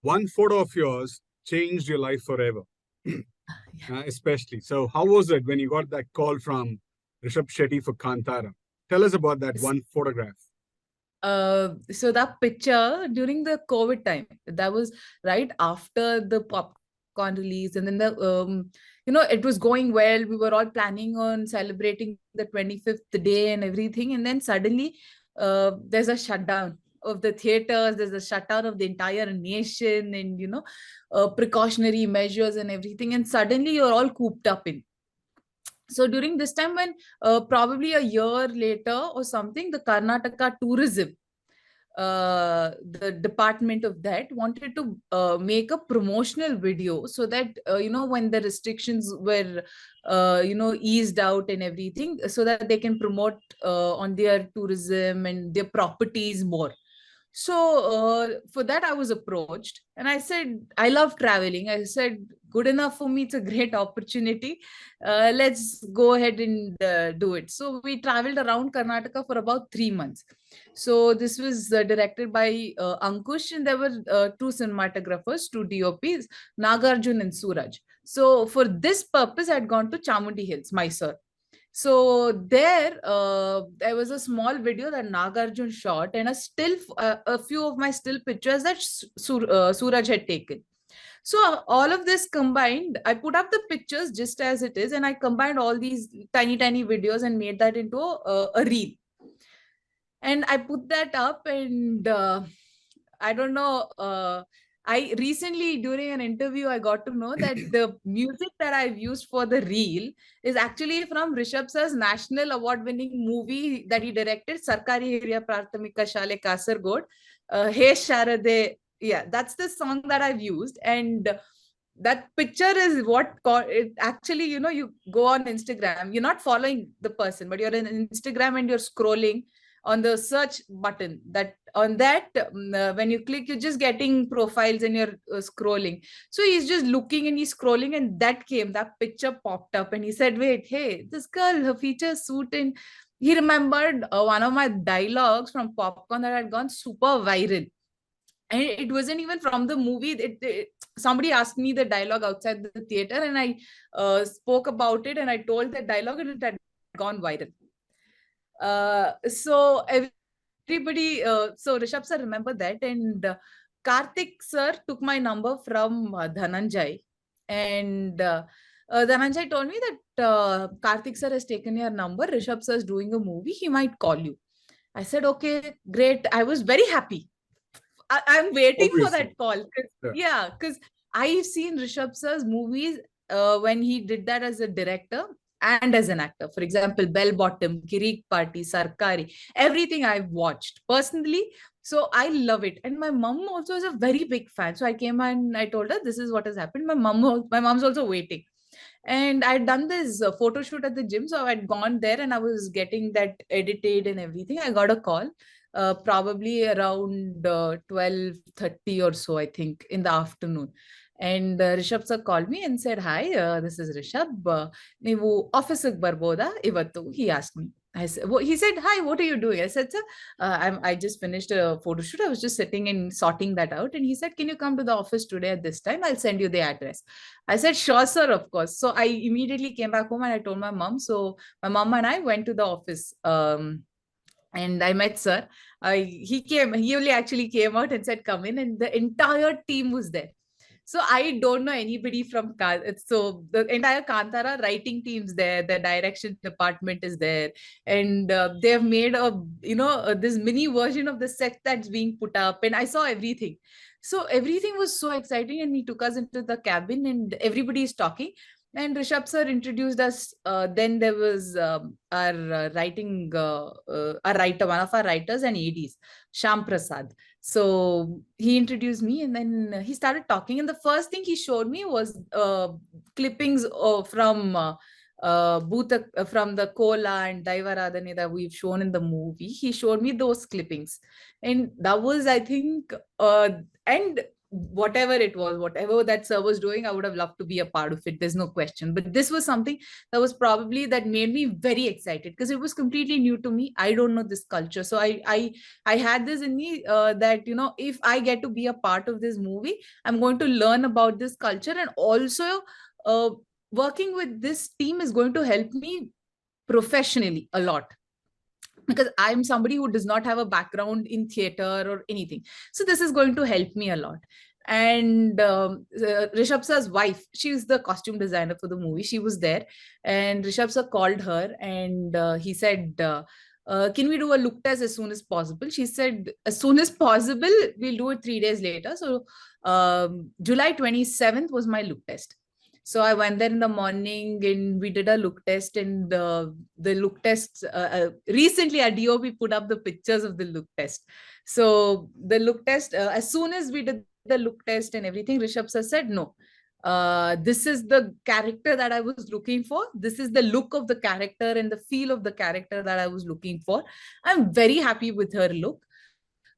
one photo of yours changed your life forever, Yeah. especially. So, how was it when you got that call from Rishab Shetty for Kantara? Tell us about that one photograph. So that picture during the COVID time, that was right after the popcorn release, and then it was going well. We were all planning on celebrating the 25th day and everything, and then suddenly, there's a shutdown of the theaters. There's a shutdown of the entire nation, and precautionary measures and everything. And suddenly, you're all cooped up in. So during this time, when probably a year later or something, the Karnataka tourism, the department of that wanted to make a promotional video, so that when the restrictions were eased out and everything, so that they can promote on their tourism and their properties more. So for that, I was approached, and I said, I love traveling. I said, good enough for me. It's a great opportunity. Let's go ahead and do it. So we traveled around Karnataka for about 3 months. So this was directed by Ankush, and there were two cinematographers, two DOPs, Nagarjun and Suraj. So for this purpose, I had gone to Chamundi Hills, Mysore. So there was a small video that Nagarjun shot, and a few of my still pictures that Suraj had taken. So all of this combined, I put up the pictures just as it is, and I combined all these tiny, tiny videos and made that into a reel. And I put that up, and I don't know. I recently, during an interview, I got to know that the music that I've used for the reel is actually from Rishab sir's national award-winning movie that he directed, Sarkari Hiriya Prathamika Shale Kasargod. Hey Sharade, yeah, that's the song that I've used, and that picture is it actually, you go on Instagram, you're not following the person, but you're in Instagram and you're scrolling on the search button. When you click, you're just getting profiles and you're scrolling. So he's just looking and he's scrolling, and that picture popped up, and he said, wait, hey, this girl, her features suit. And he remembered one of my dialogues from Popcorn that had gone super viral, and it wasn't even from the movie. Somebody asked me the dialogue outside the theater, and I spoke about it, and I told that dialogue, and it had gone viral. So everybody, so Rishab sir remember that, and Karthik sir took my number from Dhananjay, and Dhananjay told me that Karthik sir has taken your number. Rishab sir is doing a movie. He might call you. I said, okay, great. I was very happy. I'm waiting for Obviously. that call. Yeah. Because I've seen Rishabh sir's movies when he did that as a director and as an actor. For example, Bell Bottom, Kirik Party, Sarkari, everything I've watched personally. So I love it. And my mom also is a very big fan. So I came and I told her, this is what has happened. My mom's also waiting. And I'd done this photo shoot at the gym. So I'd gone there and I was getting that edited and everything. I got a call probably around 12:30 or so, I think, in the afternoon. And Rishabh sir called me and said, hi, this is Rishab. Neevu office barboda ivattu? He asked me. He said, hi, what are you doing? I said, sir, I just finished a photo shoot. I was just sitting and sorting that out. And he said, can you come to the office today at this time? I'll send you the address. I said, sure, sir, of course. So I immediately came back home and I told my mom. So my mom and I went to the office. And I met sir. He only actually came out and said, come in, and the entire team was there. So I don't know anybody from so the entire Kantara writing team's there, the direction department is there, and they've made this mini version of the set that's being put up, and I saw everything. So everything was so exciting, and he took us into the cabin, and everybody is talking. And Rishabh sir introduced us. Then there was our writer, one of our writers and ADs, Sham Prasad. So he introduced me, and then he started talking. And the first thing he showed me was clippings from the Kola and Daivaradhane that we've shown in the movie. He showed me those clippings, and that was, I think, and whatever it was, whatever that sir was doing, I would have loved to be a part of it. There's no question. But this was something that was probably that made me very excited because it was completely new to me. I don't know this culture. So I had this in me that, if I get to be a part of this movie, I'm going to learn about this culture. And also uh, working with this team is going to help me professionally a lot, because I'm somebody who does not have a background in theater or anything. So this is going to help me a lot. And Rishabh sir's wife, she's the costume designer for the movie. She was there, and Rishabh sir called her, and he said, can we do a look test as soon as possible? She said, as soon as possible, we'll do it 3 days later. So July 27th was my look test. So I went there in the morning and we did a look test. And the look test, recently our DOP put up the pictures of the look test. So the look test, as soon as we did the look test and everything, Rishabh sir said, no, this is the character that I was looking for. This is the look of the character and the feel of the character that I was looking for. I'm very happy with her look.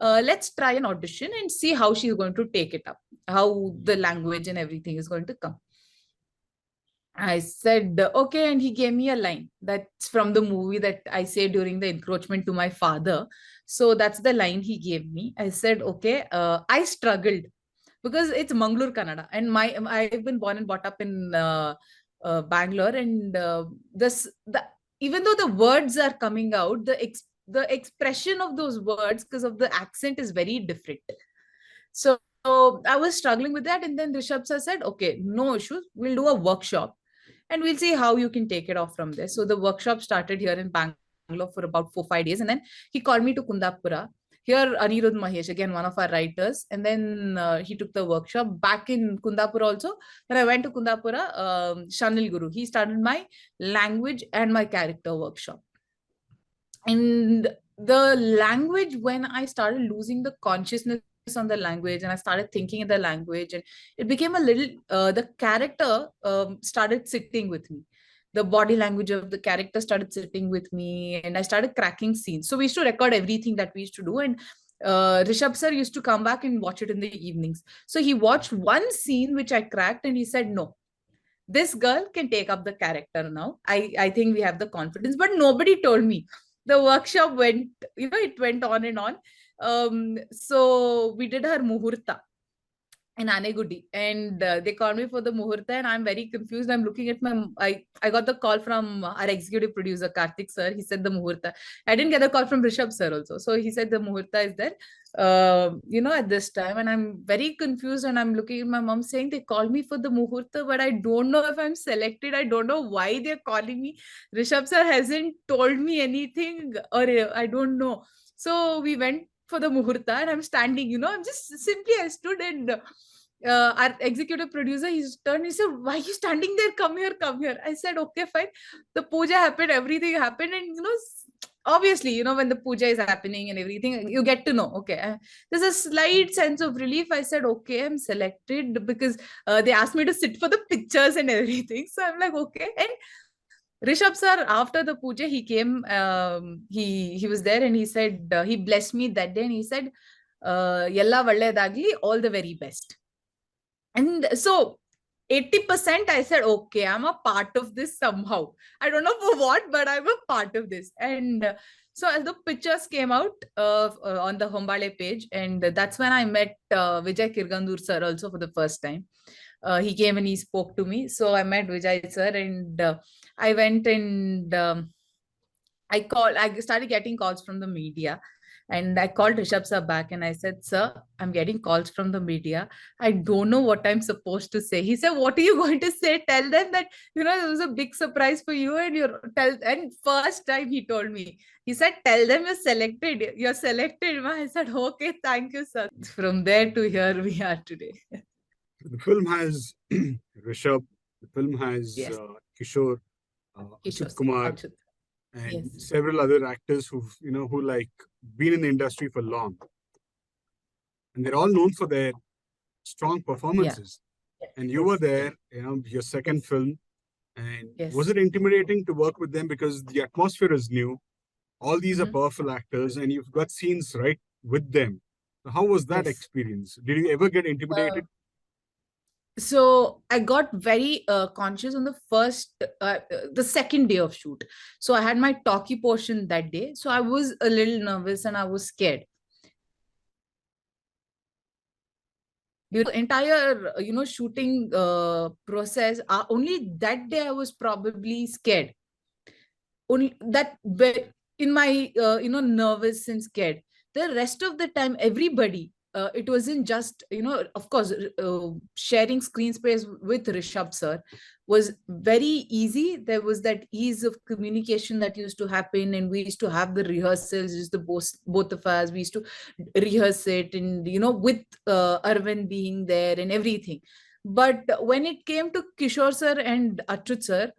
Let's try an audition and see how she's going to take it up, how the language and everything is going to come. I said, okay. And he gave me a line that's from the movie that I say during the encroachment to my father. So that's the line he gave me. I said, okay. I struggled because it's Mangalore, Kannada. And I've been born and brought up in Bangalore. And even though the words are coming out, the expression of those words, because of the accent, is very different. So I was struggling with that. And then Rishabh sir said, okay, no issues. We'll do a workshop and we'll see how you can take it off from there. So the workshop started here in Bangalore for about 4-5 days. And then he called me to Kundapura. Here, Anirudh Mahesh, again, one of our writers. And then he took the workshop back in Kundapura also. When I went to Kundapura, Shanil Guru, he started my language and my character workshop. And the language, when I started losing the consciousness on the language and I started thinking in the language, and it became a little, the character started sitting with me. The body language of the character started sitting with me, and I started cracking scenes. So we used to record everything that we used to do. And Rishabh sir used to come back and watch it in the evenings. So he watched one scene which I cracked, and he said, no, this girl can take up the character now. I think we have the confidence. But nobody told me. The workshop went, it went on and on. So we did her muhurta in Anegudi, and they called me for the muhurta, and I'm very confused. I'm looking at I got the call from our executive producer Karthik sir. He said the muhurta. I didn't get a call from Rishab sir also. So he said the muhurta is there, at this time. And I'm very confused, and I'm looking at my mom saying they called me for the muhurta, but I don't know if I'm selected. I don't know why they're calling me. Rishab sir hasn't told me anything, or I don't know. So we went for the muhurta, and I'm standing, I stood, and our executive producer, he's turned, he said, why are you standing there? Come here, come here. I said, okay, fine. The puja happened, everything happened. And, obviously, when the puja is happening and everything, you get to know, okay, there's a slight sense of relief. I said, okay, I'm selected, because they asked me to sit for the pictures and everything. So I'm like, okay. And Rishab sir, after the puja, he came, he was there, and he said, he blessed me that day, and he said, Yalla Valledagli, all the very best. And so 80% I said, okay, I'm a part of this somehow. I don't know for what, but I'm a part of this. And so as the pictures came out on the Hombale page, and that's when I met Vijay Kirgandur sir also for the first time. He came and he spoke to me. So I met Vijay sir, and I went and I started getting calls from the media. And I called Rishabh sir back, and I said, sir, I'm getting calls from the media. I don't know what I'm supposed to say. He said, what are you going to say? Tell them that, it was a big surprise for you. And first time he told me, he said, tell them you're selected. You're selected. I said, okay, thank you, sir. From there to here we are today. The film has Rishab, the film has Yes. Kishore, Kishore, Achyut Kumar, Achyut. and Yes. several other actors who been in the industry for long. And they're all known for their strong performances. Yeah. And you were there, your second film. And Yes. was it intimidating to work with them, because the atmosphere is new? All these are Mhm. powerful actors, and you've got scenes right with them. How was that Yes. experience? Did you ever get intimidated? So I got very conscious on the second day of shoot. So I had my talkie portion that day. So I was a little nervous and I was scared. The entire, shooting process, only that day I was probably scared. Only that, in my, nervous and scared. The rest of the time, everybody, it wasn't just, of course, sharing screen space with Rishab sir was very easy. There was that ease of communication that used to happen, and we used to have the rehearsals, just the both of us. We used to rehearse it, and with Arvind being there and everything. But when it came to Kishore sir and Achut sir,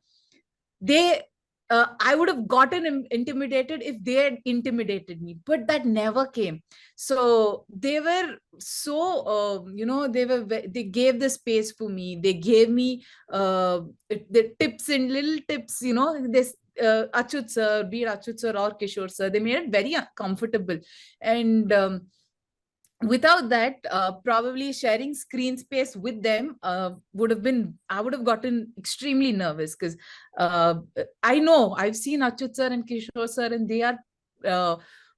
they I would have gotten intimidated if they had intimidated me, but that never came. So they were so, they gave the space for me. They gave me the tips and little tips, this Achut sir, be it Achut sir or Kishore sir, they made it very comfortable. And without that, probably sharing screen space with them would have been, I would have gotten extremely nervous, because I know I've seen Achut sir and Kishore sir, and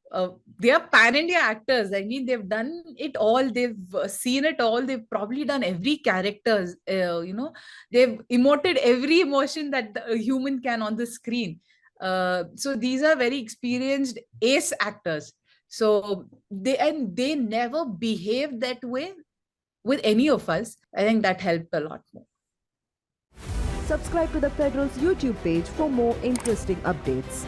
uh, they are pan-India actors. I mean, they've done it all. They've seen it all. They've probably done every character. They've emoted every emotion that a human can on the screen. So these are very experienced ace actors. So they never behaved that way with any of us. I think that helped a lot more. Subscribe to the Federal's YouTube page for more interesting updates.